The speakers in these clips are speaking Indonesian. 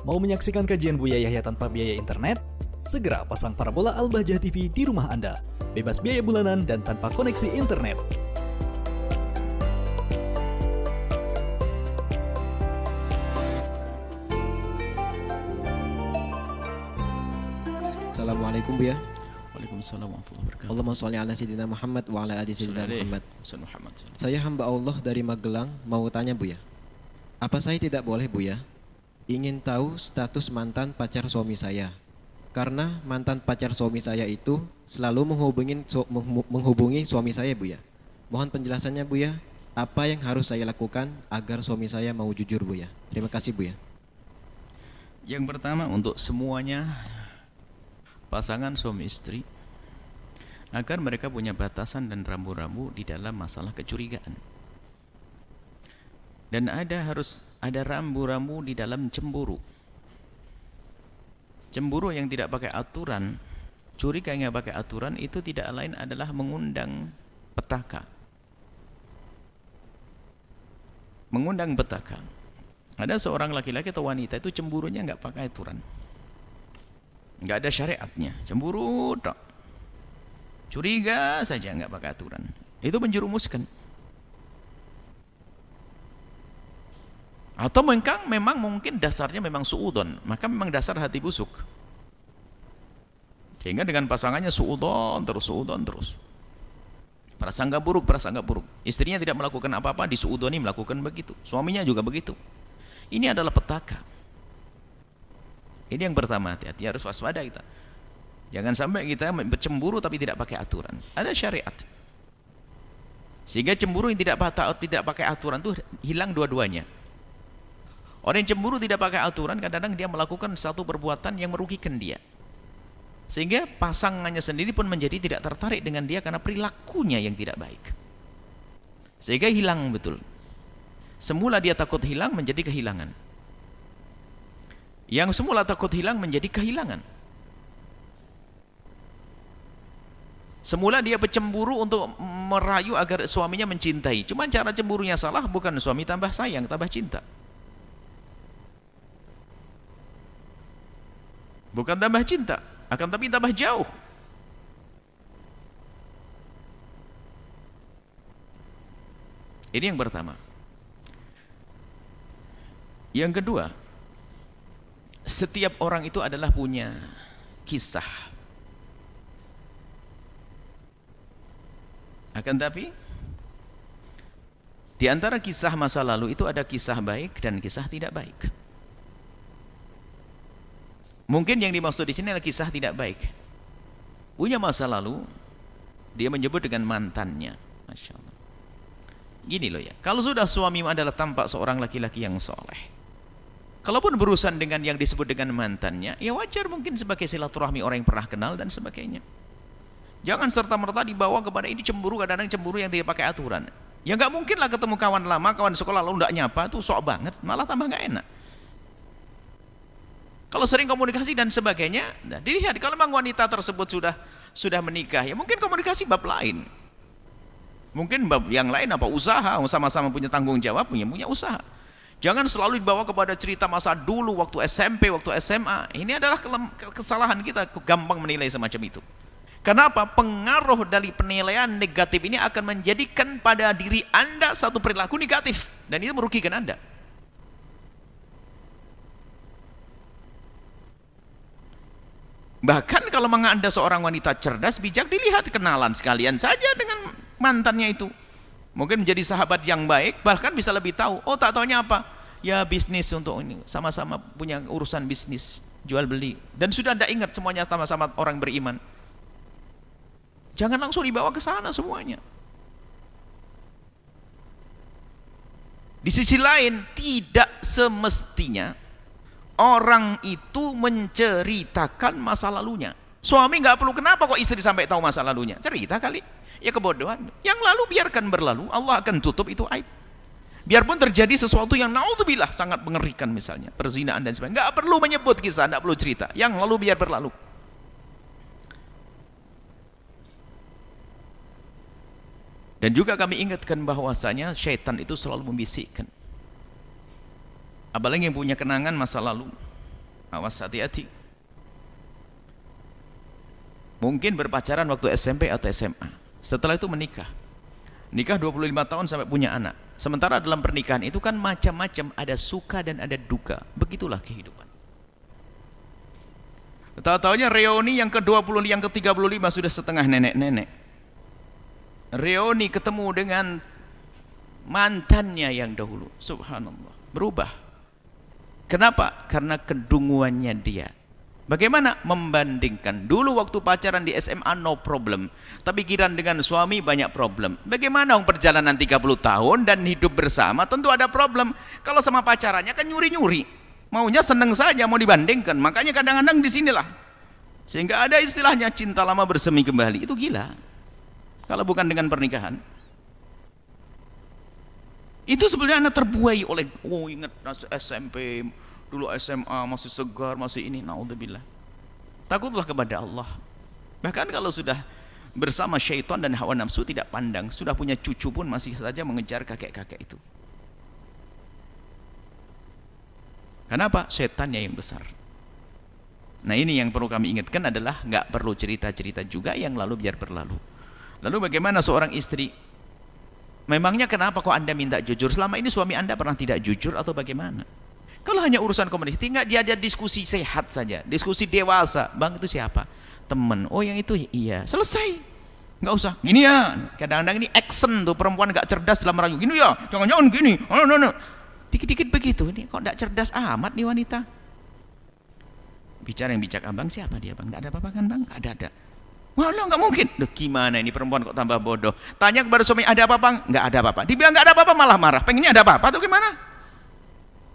Mau menyaksikan kajian Buya Yahya tanpa biaya internet? Segera pasang parabola Al-Bahjah TV di rumah Anda. Bebas biaya bulanan dan tanpa koneksi internet. Assalamualaikum Buya. Waalaikumsalam warahmatullahi wabarakatuh. Allahumma sholli ala sayyidina Muhammad wa ala ali sayyidina Muhammad. Muhammad. Saya hamba Allah dari Magelang mau tanya Buya. Apa saya tidak boleh Buya ingin tahu status mantan pacar suami saya? Karena mantan pacar suami saya itu selalu menghubungi suami saya Buya. Mohon penjelasannya Buya. Apa yang harus saya lakukan agar suami saya mau jujur Buya? Terima kasih Buya. Yang pertama untuk semuanya pasangan suami istri, agar mereka punya batasan dan rambu-rambu di dalam masalah kecurigaan. Dan harus ada rambu-rambu di dalam cemburu. Cemburu yang tidak pakai aturan, curiga yang pakai aturan itu tidak lain adalah mengundang petaka. Mengundang petaka. Ada seorang laki-laki atau wanita itu cemburunya nggak pakai aturan, nggak ada syariatnya, cemburu tok, curiga saja nggak pakai aturan, itu menjerumuskan. Atau memang mungkin dasarnya memang suudon, maka memang dasar hati busuk, sehingga dengan pasangannya suudon terus, prasangka buruk. Istrinya tidak melakukan apa-apa, disuudoni melakukan begitu, suaminya juga begitu. Ini adalah petaka. Ini yang pertama, hati-hati, harus waspada kita. Jangan sampai kita bercemburu tapi tidak pakai aturan. Ada syariat. Sehingga cemburu yang tidak pakai aturan itu hilang dua-duanya. Orang yang cemburu tidak pakai aturan, kadang-kadang dia melakukan satu perbuatan yang merugikan dia. Sehingga pasangannya sendiri pun menjadi tidak tertarik dengan dia karena perilakunya yang tidak baik. Sehingga hilang betul. Semula dia takut hilang menjadi kehilangan. Yang semula takut hilang menjadi kehilangan. Semula dia bercemburu untuk merayu agar suaminya mencintai. Cuma cara cemburunya salah, bukan suami tambah sayang, tambah cinta. Bukan tambah cinta, akan tapi tambah jauh. Ini yang pertama. Yang kedua, setiap orang itu adalah punya kisah. Akan tapi di antara kisah masa lalu itu ada kisah baik dan kisah tidak baik. Mungkin yang dimaksud di sini adalah kisah tidak baik. Punya masa lalu, dia menyebut dengan mantannya. Masya Allah. Gini loh ya, kalau sudah suami adalah tampak seorang laki-laki yang soleh, kalaupun berurusan dengan yang disebut dengan mantannya, ya wajar mungkin sebagai silaturahmi orang yang pernah kenal dan sebagainya. Jangan serta-merta dibawa kepada ini cemburu, kadang-kadang cemburu yang tidak pakai aturan. Ya nggak mungkin lah ketemu kawan lama, kawan sekolah lalu nggak nyapa, tuh sok banget, malah tambah nggak enak. Kalau sering komunikasi dan sebagainya, nah dilihat kalau memang wanita tersebut sudah menikah, ya mungkin komunikasi bab lain. Mungkin bab yang lain apa usaha, sama-sama punya tanggung jawab, punya usaha. Jangan selalu dibawa kepada cerita masa dulu waktu SMP, waktu SMA. Ini adalah kesalahan kita, gampang menilai semacam itu. Kenapa? Pengaruh dari penilaian negatif ini akan menjadikan pada diri Anda satu perilaku negatif dan itu merugikan Anda. Bahkan kalau memang Anda seorang wanita cerdas, bijak, dilihat kenalan sekalian saja dengan mantannya itu. Mungkin menjadi sahabat yang baik, bahkan bisa lebih tahu. Oh, tak taunya apa? Ya bisnis untuk ini, sama-sama punya urusan bisnis, jual beli. Dan sudah Anda ingat semuanya sama-sama orang beriman. Jangan langsung dibawa ke sana semuanya. Di sisi lain, tidak semestinya orang itu menceritakan masa lalunya. Suami nggak perlu, kenapa kok istri sampai tahu masa lalunya? Cerita kali. Ya kebodohan. Yang lalu biarkan berlalu, Allah akan tutup itu aib. Biarpun terjadi sesuatu yang naudzubillah sangat mengerikan, misalnya perzinaan dan sebagainya, nggak perlu menyebut kisah, nggak perlu cerita. Yang lalu biar berlalu. Dan juga kami ingatkan bahwasanya syaitan itu selalu membisikkan. Apalagi yang punya kenangan masa lalu, Awas, hati-hati. Mungkin berpacaran waktu SMP atau SMA, setelah itu menikah. Nikah 25 tahun sampai punya anak. Sementara dalam pernikahan itu kan macam-macam, ada suka dan ada duka. Begitulah kehidupan. Tahu-taunya reuni yang ke-20, yang ke-35 sudah setengah nenek-nenek. Reuni ketemu dengan mantannya yang dahulu. Subhanallah, berubah. Kenapa? Karena kedunguannya dia. Bagaimana membandingkan? Dulu waktu pacaran di SMA no problem, tapi pikiran dengan suami banyak problem. Bagaimana perjalanan 30 tahun dan hidup bersama, tentu ada problem. Kalau sama pacarannya kan nyuri-nyuri, maunya seneng saja, mau dibandingkan. Makanya kadang-kadang di sinilah sehingga ada istilahnya cinta lama bersemi kembali. Itu gila kalau bukan dengan pernikahan. Itu sebenarnya anak terbuai oleh, oh ingat SMP, dulu SMA masih segar, masih ini, naudzubillah. Takutlah kepada Allah. Bahkan kalau sudah bersama syaitan dan hawa nafsu tidak pandang, sudah punya cucu pun masih saja mengejar kakek-kakek itu. Kenapa? Setannya yang besar. Nah ini yang perlu kami ingatkan adalah nggak perlu cerita-cerita juga yang lalu biar berlalu. Lalu bagaimana seorang istri? Memangnya kenapa kok Anda minta jujur? Selama ini suami Anda pernah tidak jujur atau bagaimana? Kalau hanya urusan komunikasi, nggak dia ada diskusi sehat saja, diskusi dewasa. Bang itu siapa? Temen. Oh yang itu, iya. Selesai. Nggak usah. Gini ya. Kadang-kadang ini action tuh, perempuan nggak cerdas dalam merayu. Gini ya. Jangan-jangan gini. Oh, no. Dikit-dikit begitu. Ini kok nggak cerdas amat nih wanita. Bicara yang bijak abang siapa dia bang? Nggak ada apa-apa kan bang? Nggak ada. Wah nggak mungkin. Loh gimana ini perempuan kok tambah bodoh? Tanya kepada suami ada apa bang? Nggak ada apa-apa. Dibilang nggak ada apa-apa malah marah. Pengennya ada apa-apa atau gimana?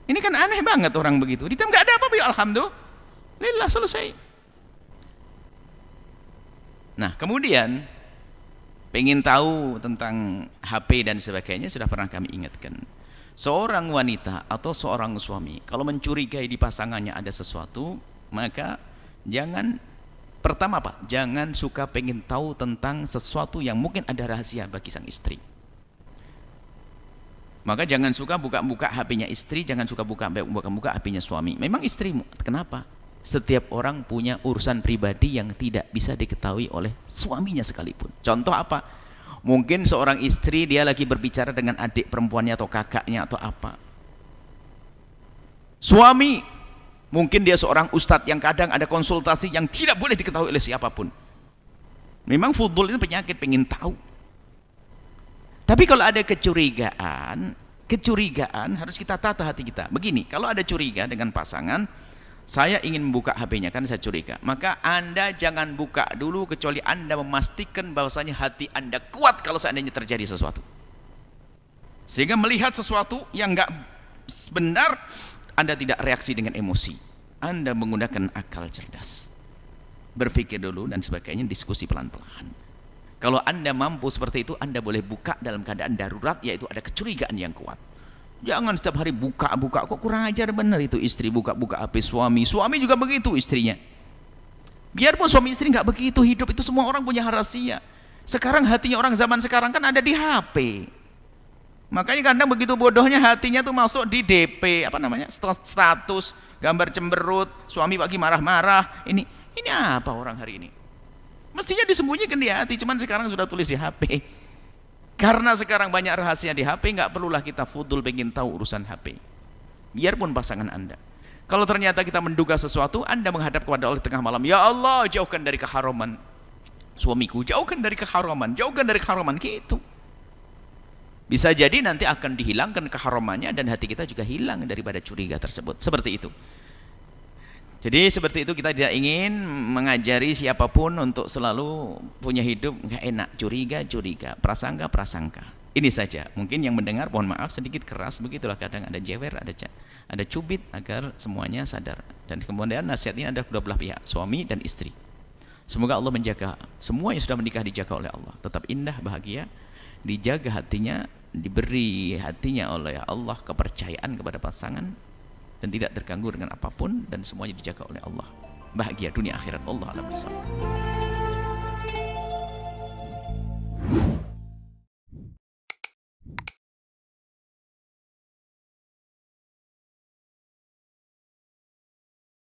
Ini kan aneh banget orang begitu. Ditanya nggak ada apa-apa ya alhamdulillah selesai. Nah kemudian pengen tahu tentang HP dan sebagainya sudah pernah kami ingatkan. Seorang wanita atau seorang suami kalau mencurigai di pasangannya ada sesuatu, maka jangan, pertama Pak, jangan suka pengen tahu tentang sesuatu yang mungkin ada rahasia bagi sang istri. Maka jangan suka buka-buka HP-nya istri, jangan suka buka-buka HP-nya suami. Memang istrimu, kenapa? Setiap orang punya urusan pribadi yang tidak bisa diketahui oleh suaminya sekalipun. Contoh apa? Mungkin seorang istri dia lagi berbicara dengan adik perempuannya atau kakaknya atau apa. Suami, mungkin dia seorang ustadz yang kadang ada konsultasi yang tidak boleh diketahui oleh siapapun. Memang fudul itu penyakit, pengen tahu. Tapi kalau ada kecurigaan harus kita tata hati kita. Begini, kalau ada curiga dengan pasangan, saya ingin membuka HP-nya, kan saya curiga. Maka Anda jangan buka dulu kecuali Anda memastikan bahwasanya hati Anda kuat kalau seandainya terjadi sesuatu. Sehingga melihat sesuatu yang enggak benar, Anda tidak reaksi dengan emosi. Anda menggunakan akal cerdas. Berpikir dulu dan sebagainya, diskusi pelan-pelan. Kalau Anda mampu seperti itu, Anda boleh buka dalam keadaan darurat, yaitu ada kecurigaan yang kuat. Jangan setiap hari buka-buka, kok kurang ajar benar itu istri buka-buka HP suami. Suami juga begitu istrinya. Biarpun suami istri nggak begitu, hidup itu semua orang punya rahasia. Sekarang hatinya orang zaman sekarang kan ada di HP. Makanya kadang begitu bodohnya hatinya tuh masuk di DP, apa namanya, status, gambar cemberut, suami pagi marah-marah. Ini apa orang hari ini? Mestinya disembunyikan di hati, cuman sekarang sudah tulis di HP. Karena sekarang banyak rahasia di HP, nggak perlulah kita fudul pengen tahu urusan HP. Biarpun pasangan Anda. Kalau ternyata kita menduga sesuatu, Anda menghadap kepada Allah tengah malam, ya Allah jauhkan dari keharaman suamiku, jauhkan dari keharaman, gitu. Bisa jadi nanti akan dihilangkan keharamannya dan hati kita juga hilang daripada curiga tersebut. Seperti itu. Jadi seperti itu, kita tidak ingin mengajari siapapun untuk selalu punya hidup nggak enak, curiga, prasangka. Ini saja. Mungkin yang mendengar mohon maaf sedikit keras, begitulah kadang ada jewer, ada cubit agar semuanya sadar. Dan kemudian nasihat ini ada kedua belah pihak, suami dan istri. Semoga Allah menjaga semua yang sudah menikah dijaga oleh Allah, tetap indah, bahagia, dijaga hatinya, diberi hatinya oleh Allah kepercayaan kepada pasangan dan tidak terganggu dengan apapun, dan semuanya dijaga oleh Allah, bahagia dunia akhirat. Allah alam bisawab.